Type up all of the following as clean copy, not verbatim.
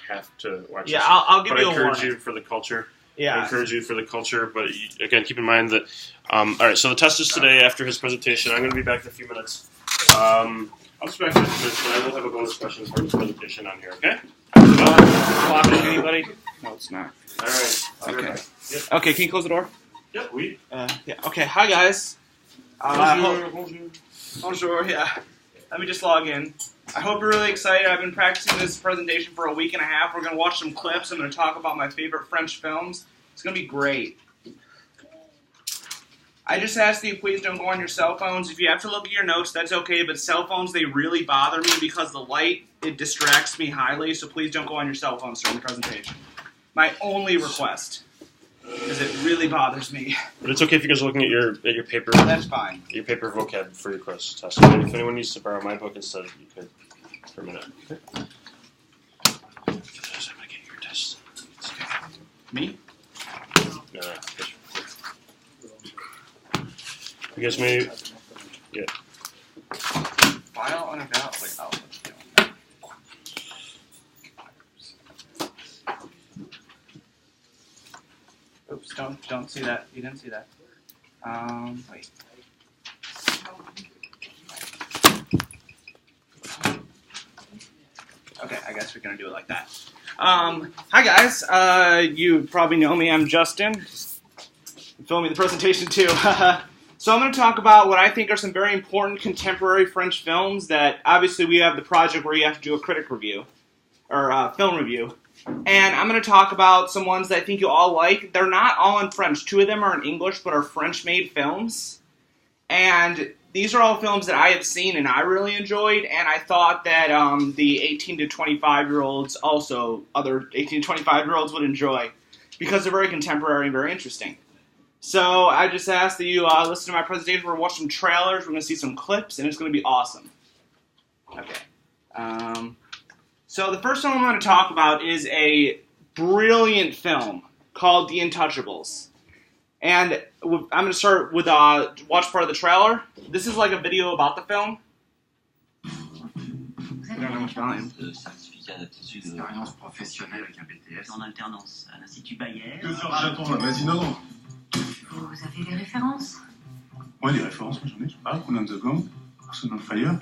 have to watch. Yeah, this. I'll give you a warning. I encourage you for the culture. Yeah. I encourage you for the culture, but again, keep in mind that. All right, so the test is today after his presentation. I'm going to be back in a few minutes. I'll just be back in a few minutes, but I will have a bonus question for his presentation on here. Okay? Blocking anybody? No, it's not. All right. Okay. Yep. Okay, can you close the door? Yep. We. Yeah. Okay. Hi guys. Bonjour. Yeah. Let me just log in. I hope you're really excited. I've been practicing this presentation for a week and a half. We're going to watch some clips. I'm going to talk about my favorite French films. It's going to be great. I just ask that you please don't go on your cell phones. If you have to look at your notes, that's okay, but cell phones, they really bother me because the light, it distracts me highly, so please don't go on your cell phones during the presentation. My only request, because it really bothers me. But it's okay if you guys are looking at your paper. That's fine. Your paper vocab for your quiz test. If anyone needs to borrow my book instead, you could for a minute. Okay. I'm going to get your test. Me? No. You guys may, yeah. File unavailable. Oops, don't see that. You didn't see that. Wait. Okay, I guess we're gonna do it like that. Hi guys. You probably know me. I'm Justin. Film me the presentation too. So I'm going to talk about what I think are some very important contemporary French films that obviously we have the project where you have to do a critic review, or film review. And I'm going to talk about some ones that I think you all like. They're not all in French. 2 of them are in English, but are French-made films. And these are all films that I have seen and I really enjoyed, and I thought that the 18 to 25-year-olds also, other 18 to 25-year-olds would enjoy, because they're very contemporary and very interesting. So I just ask that you listen to my presentation. We're going to watch some trailers. We're going to see some clips, and it's going to be awesome. Okay. So the first film I'm going to talk about is a brilliant film called The Untouchables. And I'm going to start with watch part of the trailer. This is like a video about the film. I don't know much volume. Expérience professionnelle avec un BTS. En alternance à l'Institut Bayer. 2 heures j'attends là, vas-y, non. Vous avez des références? Ouais, des références, moi j'en ai, je parle, Cool on the Gong, Person on Fire.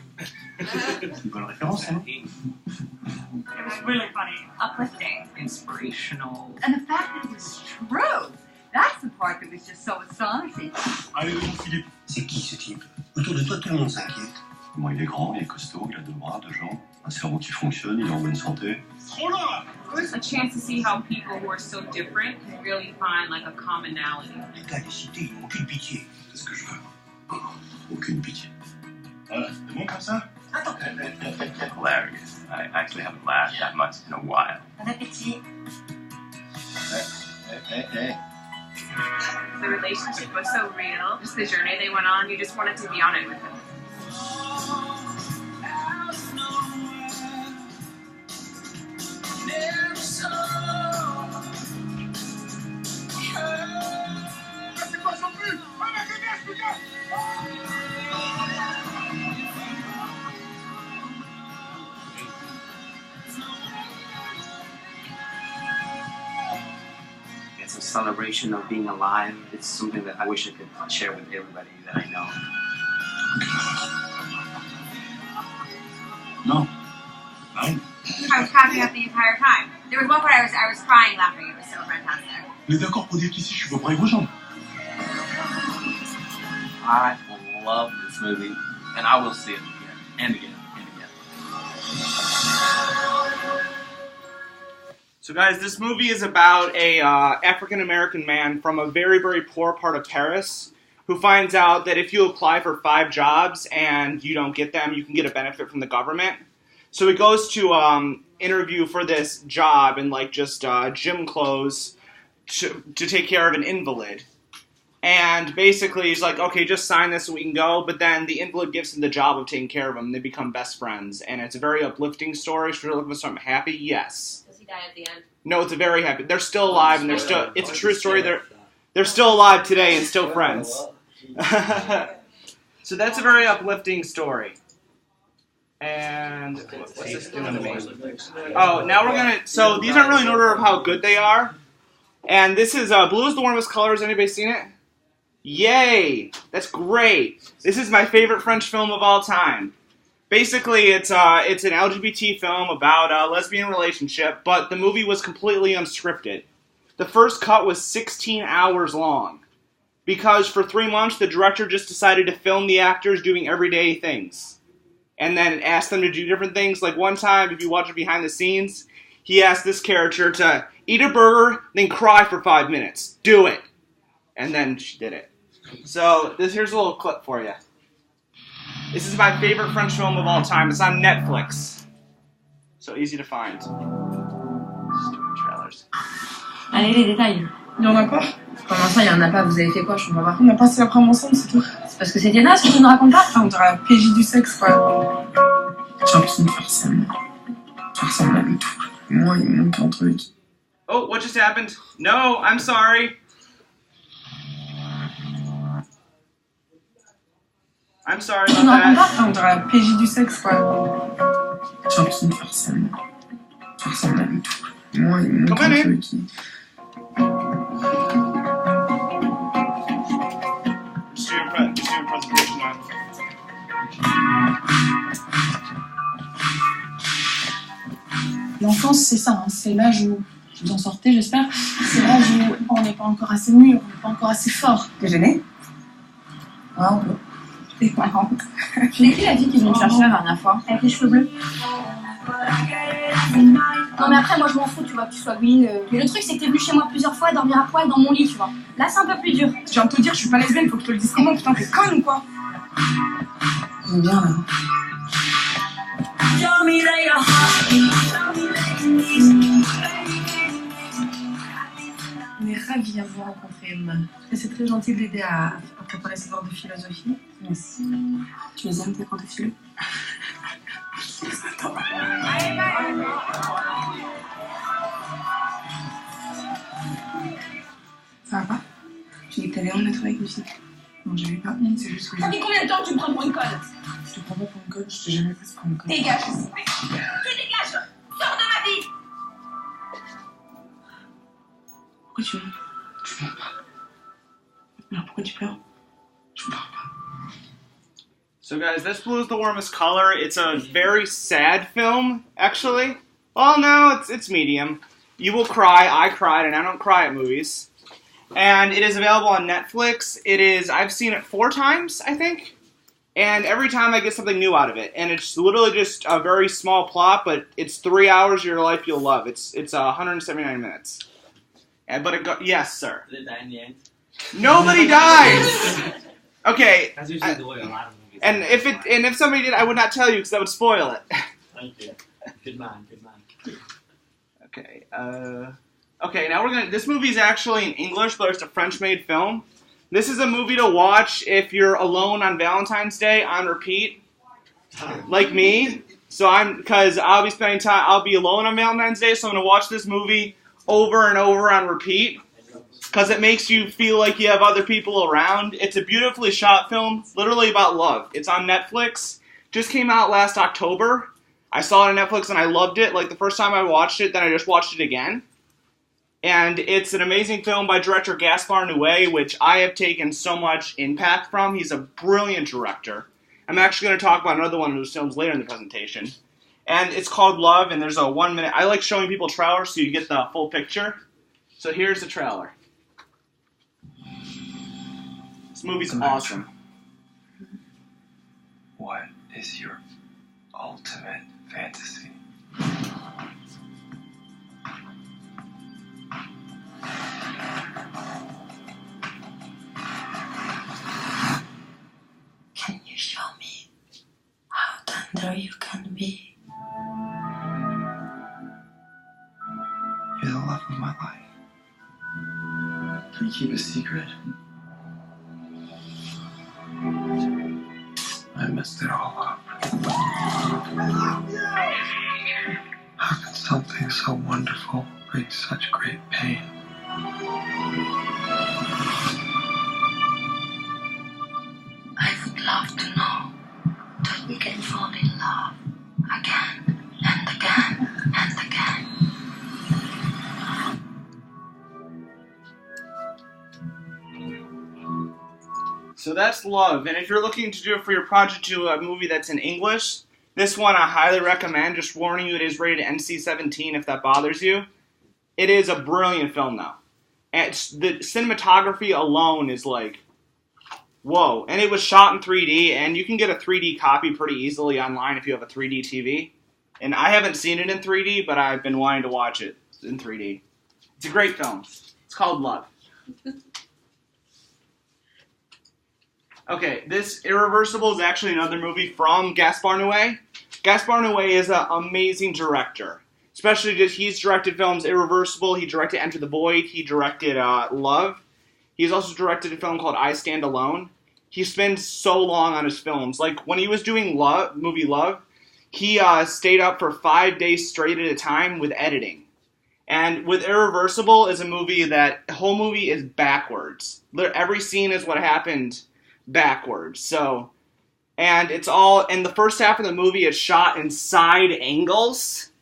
C'est une bonne référence, hein. It was really funny, uplifting, inspirational. And the fact that it was true, that's the part that was just so astonishing. Allez, mon Philippe. C'est qui ce type? Autour de toi, tout le monde s'inquiète. Bon, il est grand, il est costaud, il a 2 bras, 2 jambes, un cerveau qui fonctionne, il est en bonne santé. Trop là! A chance to see how people who are so different can really find like a commonality. Les gars des cités, ils n'ont aucune pitié. C'est ce que je veux. Aucune pitié. Voilà, c'est bon comme ça? Hilarious. I actually haven't laughed that much in a while. Bon appétit. Hey. The relationship was so real. Just the journey they went on, you just wanted to be on it with them. It's a celebration of being alive. It's something that I wish I could share with everybody that I know. Non. Nein. I was cracking up the entire time. There was one part I was crying laughing. It was so fantastic. On est d'accord pour dire qu'ici je suis pas prêt vos jambes. I love this movie, and I will see it again and again and again. So guys, this movie is about a African-American man from a very, very poor part of Paris who finds out that if you apply for 5 jobs and you don't get them, you can get a benefit from the government. So he goes to interview for this job in like just gym clothes to take care of an invalid. And basically he's like, okay, just sign this so we can go. But then the invalid gives him the job of taking care of him. They become best friends. And it's a very uplifting story. So you're looking for something happy? Yes. Does he die at the end? No, it's a very happy. They're still alive, and it's a true story. They're still alive today and still friends. So that's a very uplifting story. And what's this doing to me? Oh, now we're gonna. So these aren't really in order of how good they are. And this is Blue is the Warmest Color. Has anybody seen it? Yay! That's great. This is my favorite French film of all time. Basically, it's an LGBT film about a lesbian relationship, but the movie was completely unscripted. The first cut was 16 hours long. Because for 3 months, the director just decided to film the actors doing everyday things. And then asked them to do different things. Like one time, if you watch it behind the scenes, he asked this character to eat a burger, then cry for 5 minutes. Do it. And then she did it. So here's a little clip for you. This is my favorite French film of all time. It's on Netflix. So easy to find. Stupid trailers. Allez, les détails. Il y en a pas? Comment ça, il y en a pas? Vous avez fait quoi? Je comprends pas. On a passé l'après-midi ensemble, c'est tout. C'est parce que c'est Diana, ce que tu ne racontes pas? Enfin, on dirait la PJ du sexe, quoi. J'ai l'impression de faire semblant. Faire semblant de tout. Moi, il me manque un truc. Oh, what just happened? No, I'm sorry. I'm sorry Tu ne about racontes that. pas? Enfin, on dirait la PJ du sexe, quoi. J'ai l'impression de faire semblant. Faire semblant de tout. Moi, il me manque Come on un in. truc. Just do your presentation now. L'enfance, c'est ça, hein. C'est l'âge où vous en sortez, j'espère. C'est l'âge où on n'est pas encore assez mûr, on n'est pas encore assez fort. T'es gênée? Ouais, un peu. C'est marrant. Tu es qui la fille qui est venue me chercher la dernière fois? Avec les cheveux bleus. Non mais après, moi je m'en fous, tu vois, que tu sois green. Mais le truc, c'est que t'es venu chez moi plusieurs fois dormir à poil dans mon lit, tu vois. Là, c'est un peu plus dur. Je viens de te dire, je suis pas lesbienne, faut que je te le dise comment, putain, t'es conne ou quoi? J'aime bien là. On est ravis à vous rencontrer, Emma. Et c'est très gentil de l'aider à préparer ses cours de philosophie. Merci. Tu les aimes tes cours de philo? Ça va pas? Tu dis que t'avais honte d'être avec une fille. Non, j'avais pas. C'est juste que Ça fait combien de temps que tu me prends pour une conne? je te prends pas pour une conne, je t'ai jamais prise pour une conne. Dégage! Tu dégages! Sors de ma vie! Pourquoi tu veux? Je pleure pas. Alors pourquoi tu pleures? Je pleure pas. So guys, this Blue is the Warmest Color. It's a very sad film, actually. Well, no, it's medium. You will cry. I cried, and I don't cry at movies. And it is available on Netflix. I've seen it 4 times, I think. And every time I get something new out of it. And it's literally just a very small plot, but it's 3 hours of your life you'll love. It's 179 minutes. Yes, sir. Did it die in the end? Nobody dies! Okay. That's usually the way a lot of movies. And if somebody did, I would not tell you because that would spoil it. Thank you. Good man, good man. Okay. Okay. Now this movie is actually in English, but it's a French-made film. This is a movie to watch if you're alone on Valentine's Day on repeat, like me. Because I'll be spending time. I'll be alone on Valentine's Day, so I'm gonna watch this movie over and over on repeat. Because it makes you feel like you have other people around. It's a beautifully shot film, literally about love. It's on Netflix. Just came out last October. I saw it on Netflix and I loved it. Like the first time I watched it, then I just watched it again. And it's an amazing film by director Gaspar Noé, which I have taken so much impact from. He's a brilliant director. I'm actually going to talk about another one of those films later in the presentation. And it's called Love, and there's a 1 minute... I like showing people trailers so you get the full picture. So here's the trailer. This movie's awesome. What is your ultimate fantasy? Can you show me how tender you can be? You're the love of my life. Can you keep a secret? I messed it all up. How can something so wonderful bring such great pain? I would love to know that we can fall in love. So that's Love. And if you're looking to do it for your project to a movie that's in English, this one I highly recommend. Just warning you, it is rated NC-17 if that bothers you. It is a brilliant film, though. And the cinematography alone is like, whoa. And it was shot in 3D, and you can get a 3D copy pretty easily online if you have a 3D TV. And I haven't seen it in 3D, but I've been wanting to watch it in 3D. It's a great film. It's called Love. Okay, this Irreversible is actually another movie from Gaspar Noé. Gaspar Noé is an amazing director. Especially just, he's directed films Irreversible, he directed Enter the Void, he directed Love. He's also directed a film called I Stand Alone. He spends so long on his films. Like, when he was doing movie Love, he stayed up for 5 days straight at a time with editing. And with Irreversible is a movie that, the whole movie is backwards. Every scene is what happened backwards. So, and it's all, in the first half of the movie, it's shot in side angles.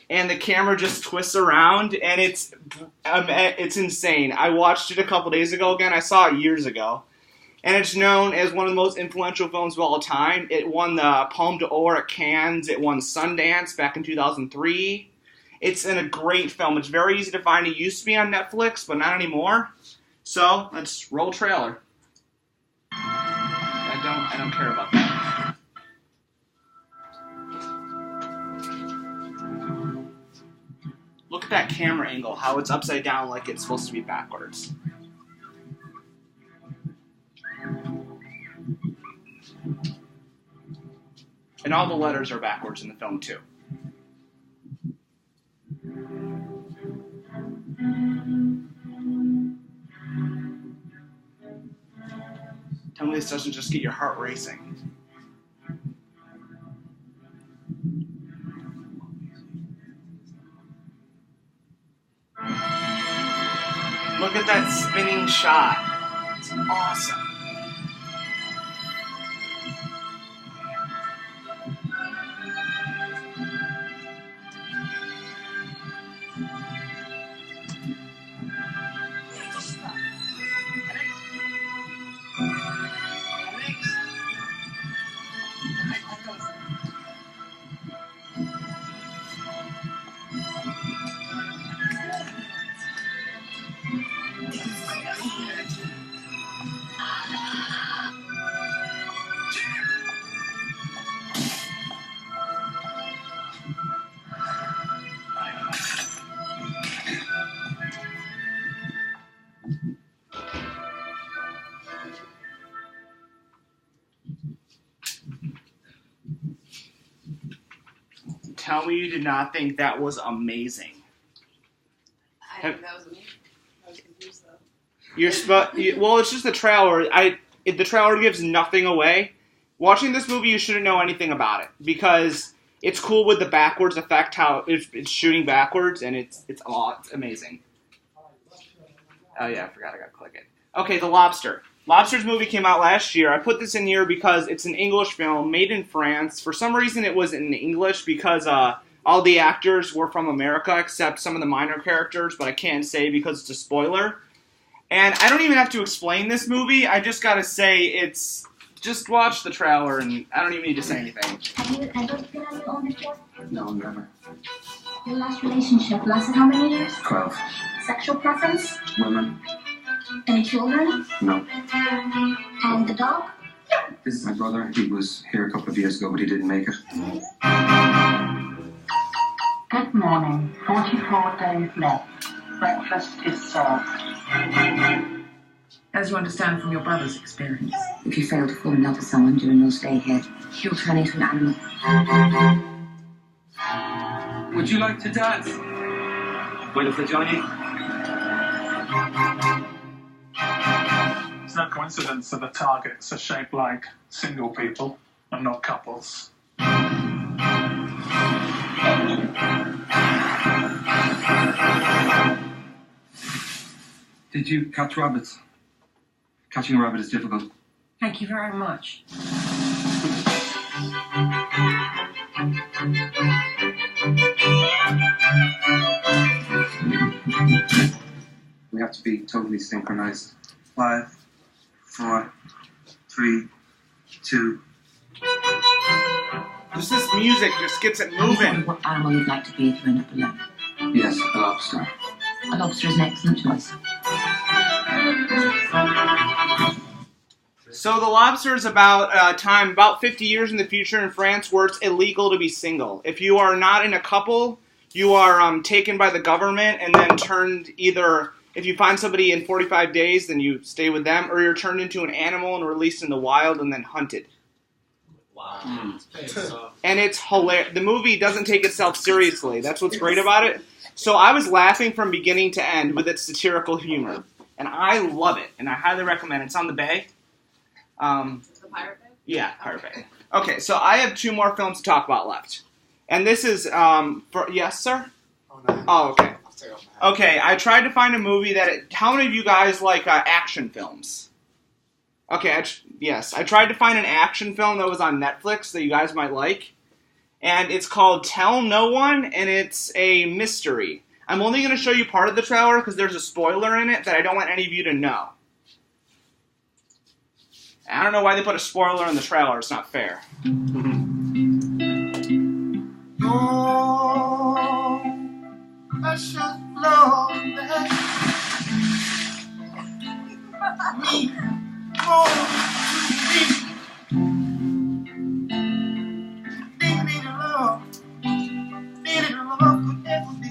And the camera just twists around, and it's insane. I watched it a couple days ago again. I saw it years ago. And it's known as one of the most influential films of all time. It won the Palme d'Or at Cannes. It won Sundance back in 2003. It's a great film. It's very easy to find. It used to be on Netflix, but not anymore. So, let's roll trailer. I don't care about that. Look at that camera angle, how it's upside down like it's supposed to be backwards. And all the letters are backwards in the film, too. Tell me this doesn't just get your heart racing. Look at that spinning shot. It's awesome. Tell me you did not think that was amazing. I think that was amazing. I was confused though. Well, it's just the trailer. The trailer gives nothing away. Watching this movie, you shouldn't know anything about it because it's cool with the backwards effect, how it's shooting backwards, and it's amazing. Oh yeah, I forgot I gotta click it. Okay, The Lobster. Lobster's movie came out last year. I put this in here because it's an English film made in France. For some reason, it was in English because all the actors were from America except some of the minor characters, but I can't say because it's a spoiler. And I don't even have to explain this movie. I just gotta say just watch the trailer, and I don't even need to say anything. Have you ever been on your own before? No, never. Your last relationship lasted how many years? 12. Sexual preference? Women? Any children? No. And the dog? This is my brother. He was here a couple of years ago, but he didn't make it. Good morning. 44 days left. Breakfast is served. As you understand from your brother's experience, if you fail to fall in love with someone during your stay here, he'll turn into an animal. Would you like to dance? Mind if I join you? It's no coincidence that the targets are shaped like single people and not couples. Did you catch rabbits? Catching a rabbit is difficult. thank you very much. We have to be totally synchronized. 5, 4, 3, 2. Just this music just gets it Have you moving. thought what animal you'd like to be if you end up alone? Yes, a lobster. A lobster is an excellent choice. So The Lobster is about time, about 50 years in the future in France where it's illegal to be single. If you are not in a couple, you are taken by the government and then turned either, if you find somebody in 45 days, then you stay with them, or you're turned into an animal and released in the wild and then hunted. Wow. And it's hilarious. The movie doesn't take itself seriously. That's what's great about it. So I was laughing from beginning to end with its satirical humor. And I love it, and I highly recommend it. It's on the Bay. The Pirate Bay? Yeah, Pirate Bay. Okay, so I have 2 more films to talk about left. And this is, for, yes, sir? Oh, okay. Okay, I tried to find a movie that, how many of you guys like action films? Okay, yes. I tried to find an action film that was on Netflix that you guys might like. And it's called Tell No One, and it's a mystery. I'm only going to show you part of the trailer because there's a spoiler in it that I don't want any of you to know. I don't know why they put a spoiler in the trailer. It's not fair. Oh, I should know that me more needed love could never be.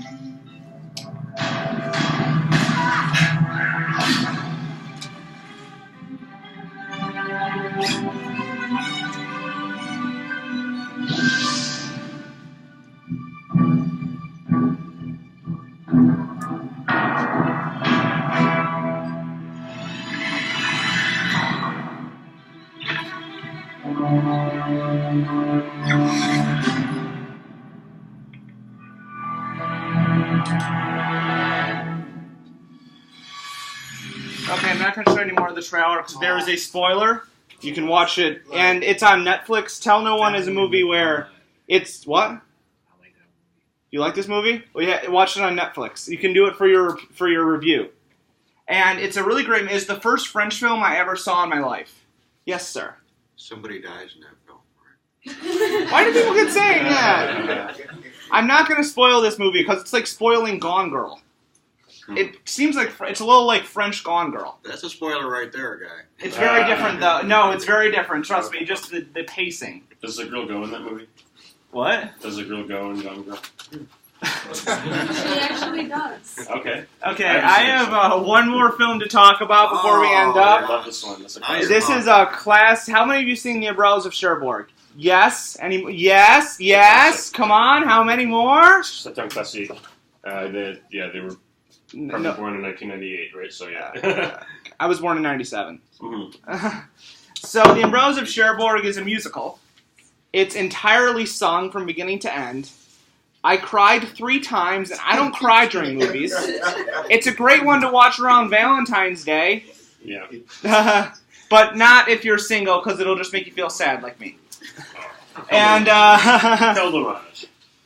Okay, I'm not going to show any more of the trailer because there is a spoiler. You can watch it, and it's on Netflix. Tell No One is a movie where it's what? You like this movie? Well, yeah, watch it on Netflix. You can do it for your review, and it's a really great. It's the first French film I ever saw in my life. Yes, sir. Somebody dies in that film. Why do people keep saying that? I'm not going to spoil this movie because it's like spoiling Gone Girl. It seems like it's a little like French Gone Girl. That's a spoiler right there, guy. It's very different, though. No, it's very different. Trust me. Just the pacing. Does the girl go in that movie? What? Does the girl go in Gone Girl? She actually does. Okay. Okay, I have one more film to talk about before we end up. I love this one. This is a class. How many of you seen The Umbrellas of Cherbourg? Yes. Yes. Yes. Come on. How many more? Septembre Classique. They were probably born in 1998, right? So yeah. I was born in 97. Mm-hmm. So The Umbrellas of Cherbourg is a musical. It's entirely sung from beginning to end. I cried 3 times, and I don't cry during movies. It's a great one to watch around Valentine's Day. Yeah. But not if you're single, because it'll just make you feel sad like me. And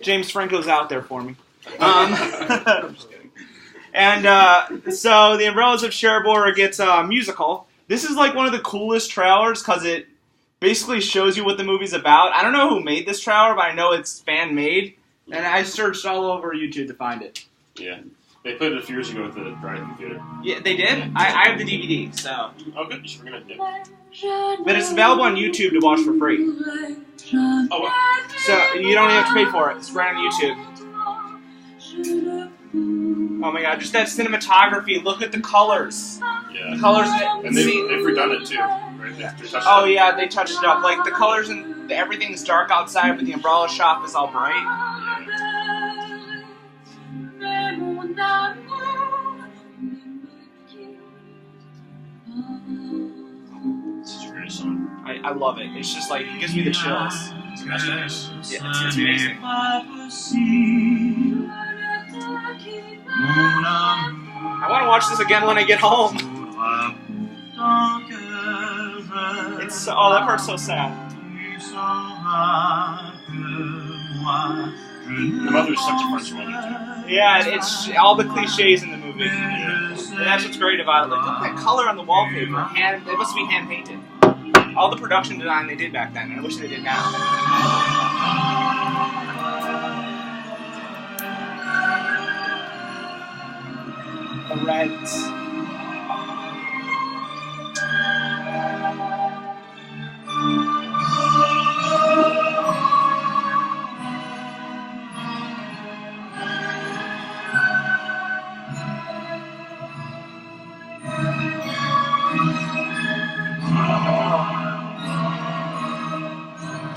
James Franco's out there for me. I'm just kidding. And so The Umbrellas of Cherbourg gets a musical. This is like one of the coolest trailers because it basically shows you what the movie's about. I don't know who made this trailer, but I know it's fan-made. And I searched all over YouTube to find it. Yeah. They put it a few years ago at the drive-in theater. Yeah, they did? I have the DVD, so. Oh, good. You should bring it. But it's available on YouTube to watch for free. Oh, wow. So you don't even have to pay for it. It's right on YouTube. Oh my god, just that cinematography. Look at the colors. Yeah. The colors. And they've redone it too, right? They touched it Oh up. yeah, they touched it up. Like the colors and everything's dark outside, but the umbrella shop is all bright. It's a great song. I love it. It's just like, it gives me the chills. It's masterpiece. Yeah, it's amazing. I want to watch this again when I get home. It's so, oh, that part's so sad. The mother's such a French mother too. Yeah, it's all the cliches in the movie. And that's what's great about it. Like, look at that color on the wallpaper. It must be hand painted. all the production design they did back then. And I wish they did now. The Reds.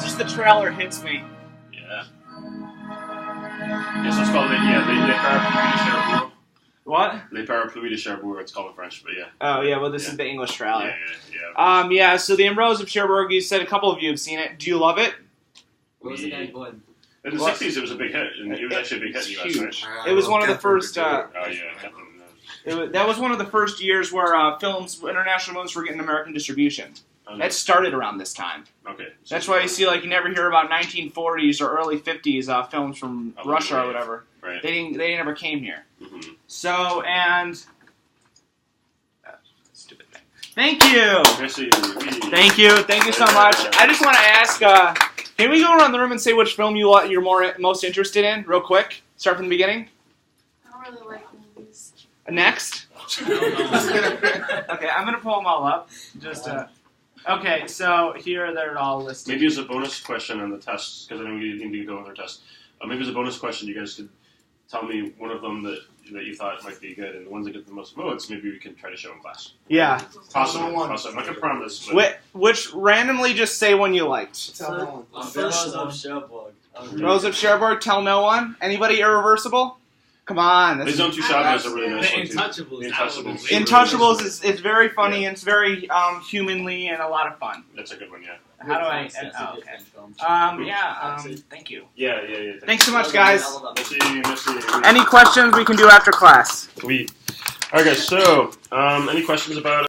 Just the trailer hits me. Yeah. Yes, it's called Les Parapluies de Cherbourg. What? Les Parapluies de Cherbourg, it's called in French, but yeah. Oh, yeah, well, this is the English trailer. Yeah. So the Monroes of Cherbourg, you said a couple of you have seen it. Do you love it? What was the guy born? In the 60s, it was a big hit, and it was actually a big hit in the US, right? It was one of the first... Oh, yeah. That was one of the first years where international films were getting American distribution. Okay. That started around this time. Okay. That's why you see, like, you never hear about 1940s or early 50s films from Russia or whatever. Right. They never came here. Mm-hmm. So, and... stupid thing. Thank you! Thank you so much. I just want to ask, can we go around the room and say which film you're most interested in, real quick? Start from the beginning? I don't really like movies. Next? Okay, I'm going to pull them all up. Okay, so here they're all listed. Maybe as a bonus question on the test, because I know we need to go on their test. Maybe as a bonus question, you guys could tell me one of them that you thought might be good, and the ones that get the most votes, maybe we can try to show in class. Yeah. Possible. I'm not going to promise. But Which randomly just say one you liked. Rose of Cherbourg. Rose of Cherbourg, tell no one. Anybody Irreversible? Come on. Les Hommes Touchables is a really nice one, too. Intouchables. Intouchables is very funny, and it's very humanly and a lot of fun. That's a good one, yeah. How do I... okay. Thank you. Yeah. Thanks so much, guys. Merci. Any questions we can do after class? All right, guys, so, any questions about